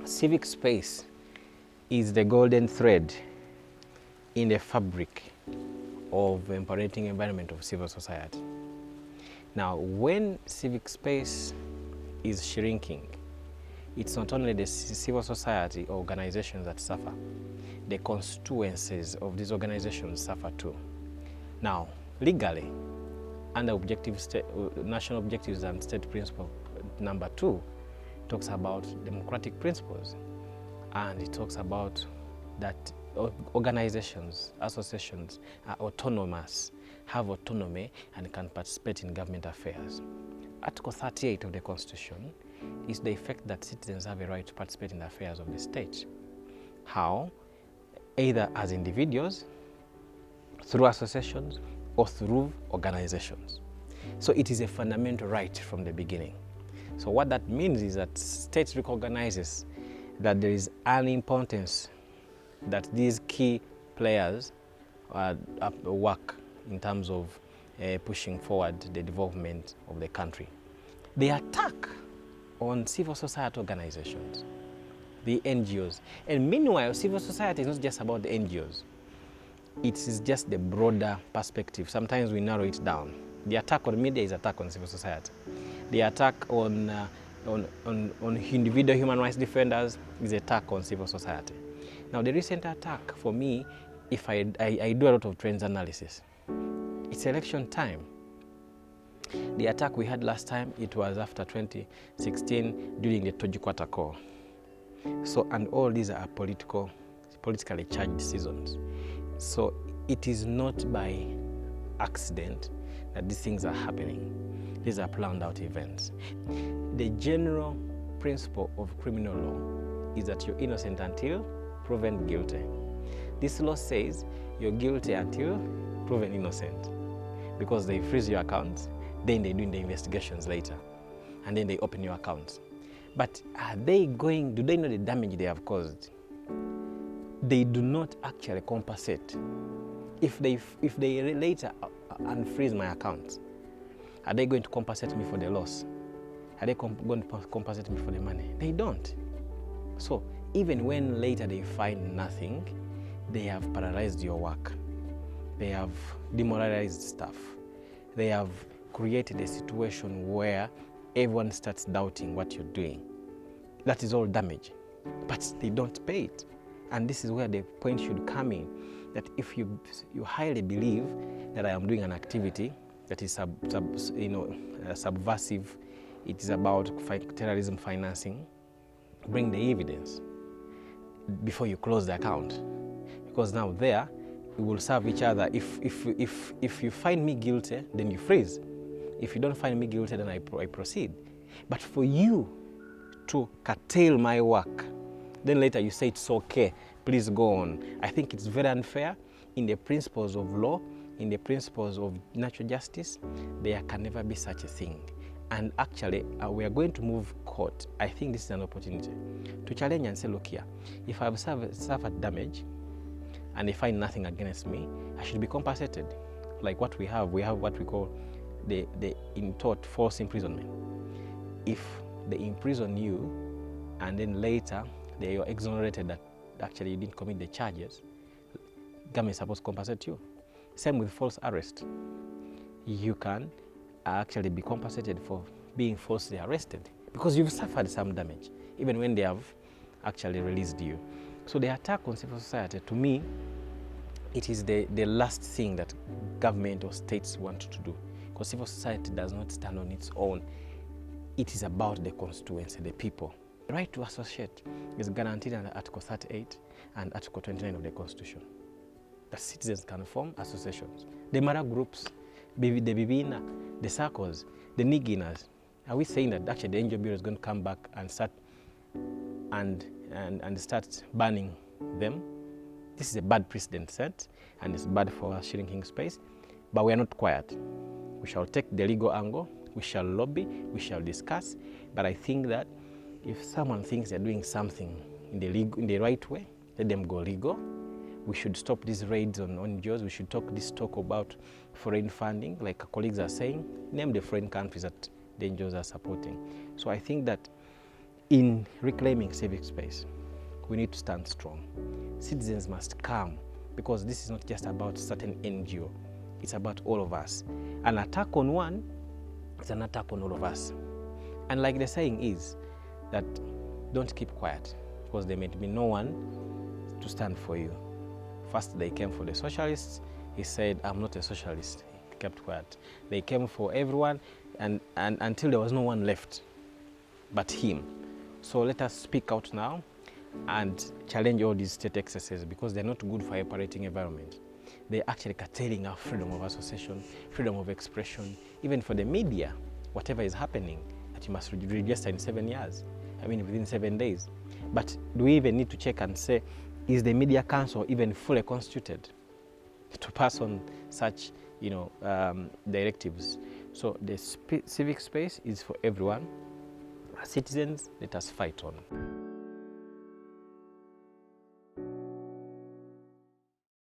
Civic space is the golden thread in the fabric of the operating environment of civil society. Now, when civic space is shrinking, it's not only the civil society or organizations that suffer, the constituencies of these organizations suffer too. Now, legally, under national objectives and state principle number 2, talks about democratic principles, and it talks about that organizations, associations are autonomous, have autonomy, and can participate in government affairs. Article 38 of the Constitution is the effect that citizens have a right to participate in the affairs of the state. How? Either as individuals, through associations, or through organizations. So it is a fundamental right from the beginning. So what that means is that state recognizes that there is an importance that these key players work in terms of pushing forward the development of the country. The attack on civil society organizations, the NGOs, and meanwhile civil society is not just about the NGOs. It is just the broader perspective. Sometimes we narrow it down. The attack on media is attack on civil society. The attack on individual human rights defenders is attack on civil society. Now, the recent attack for me, if I do a lot of trends analysis, it's election time. The attack we had last time, it was after 2016 during the Tojikwata call. So, and all these are politically charged seasons. So it is not by accident that these things are happening. These are planned out events. The general principle of criminal law is that you're innocent until proven guilty. This law says you're guilty until proven innocent, because they freeze your accounts, then they do the investigations later, and then they open your accounts. But do they know the damage they have caused? They do not actually compensate. If they later unfreeze my accounts, are they going to compensate me for the loss? Are they going to compensate me for the money? They don't. So even when later they find nothing, they have paralyzed your work. They have demoralized staff. They have created a situation where everyone starts doubting what you're doing. That is all damage, but they don't pay it. And this is where the point should come in, that if you highly believe that I am doing an activity that is subversive, it is about terrorism financing, bring the evidence before you close the account. Because now there, we will serve each other. If you find me guilty, then you freeze. If you don't find me guilty, then I proceed. But for you to curtail my work, then later you say it's okay, please go on. I think it's very unfair. In the principles of law, in the principles of natural justice, there can never be such a thing. And actually, we are going to move court. I think this is an opportunity to challenge and say, look here, if I've suffered damage and they find nothing against me, I should be compensated. Like what we have what we call the in tort false imprisonment. If they imprison you and then later they are exonerated that actually you didn't commit the charges, government is supposed to compensate you. Same with false arrest. You can actually be compensated for being falsely arrested because you've suffered some damage, even when they have actually released you. So the attack on civil society, to me, it is the last thing that government or states want to do, because civil society does not stand on its own. It is about the constituency, the people. The right to associate is guaranteed under Article 38 and Article 29 of the Constitution. That citizens can form associations. The Mara groups, the Bibina, the circles, the Niginas. Are we saying that actually the NGO Bureau is going to come back and start banning them? This is a bad precedent set, and it's bad for shrinking space. But we are not quiet. We shall take the legal angle. We shall lobby. We shall discuss. But I think that if someone thinks they're doing something in the right way, let them go legal. We should stop these raids on NGOs. We should talk about foreign funding, like our colleagues are saying. Name the foreign countries that the NGOs are supporting. So I think that In reclaiming civic space, we need to stand strong. Citizens must come, because this is not just about certain NGO, it's about all of us. An attack on one is an attack on all of us. And like the saying is, that don't keep quiet, because there may be no one to stand for you. First they came for the socialists, he said, I'm not a socialist, he kept quiet. They came for everyone, and until there was no one left but him. So let us speak out now and challenge all these state excesses, because they're not good for a operating environment. They're actually curtailing our freedom of association, freedom of expression, even for the media, whatever is happening, that you must register in 7 years, I mean within 7 days. But do we even need to check and say, is the media council even fully constituted to pass on such, directives? So the civic space is for everyone. As citizens, let us fight on.